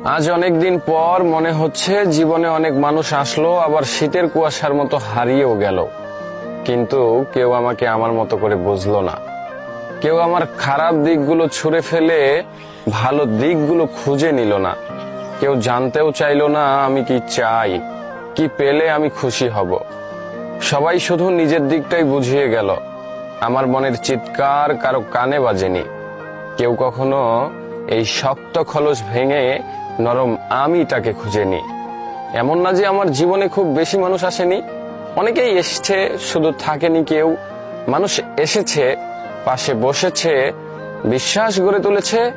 আজ অনেক দিন পর মনে হচ্ছে জীবনে অনেক মানুষ আসলো, আবার শীতের কুয়াশার মতো হারিয়েও গেল। কিন্তু কেউ আমাকে আমার মতো করে বুঝলো না। কেউ আমার খারাপ দিকগুলো ছুঁড়ে ফেলে ভালো দিকগুলো খুঁজে নিল না। কেউ জানতেও চাইলো না আমি কি চাই, কি পেলে আমি খুশি হব। সবাই শুধু নিজের দিকটাই বুঝিয়ে গেল। আমার মনের চিৎকার কারো কানে বাজেনি। কেউ কখনো এই শক্ত খলস ভেঙে নরম আমিটাকে খুঁজেনি। এমন না যে আমার জীবনে খুব বেশি মানুষ আসেনি, অনেকেই এসেছে, শুধু থাকেনি কেউ। মানুষ এসেছে, পাশে বসেছে, বিশ্বাস গড়ে তুলেছে,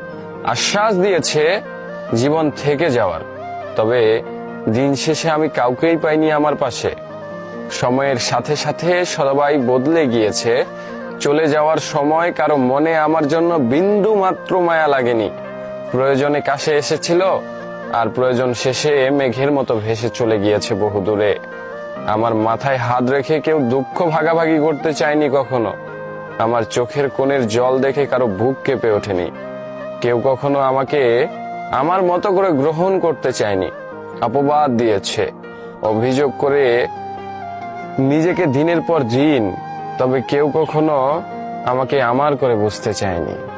আশ্বাস দিয়েছে জীবন থেকে যাওয়ার। তবে দিন শেষে আমি কাউকেই পাইনি আমার পাশে। সময়ের সাথে সাথে সবাই বদলে গিয়েছে। চলে যাওয়ার সময় কারো মনে আমার জন্য বিন্দু মাত্র মায়া লাগেনি। প্রয়োজনে কাছে এসেছিল, আর প্রয়োজন শেষে মেঘের মতো ভেসে চলে গিয়েছে বহুদূরে। আমার মাথায় হাত রেখে কেউ দুঃখ ভাগাভাগি করতে চায়নি কখনো। আমার চোখের কোণের জল দেখে কারো বুক কেঁপে ওঠেনি। কেউ কখনো আমাকে আমার মতো করে গ্রহণ করতে চায়নি। অপবাদ দিয়েছে, অভিযোগ করে নিজেকে দিনের পর দিন। তবে কেউ কখনো আমাকে আমার করে বুঝতে চায়নি।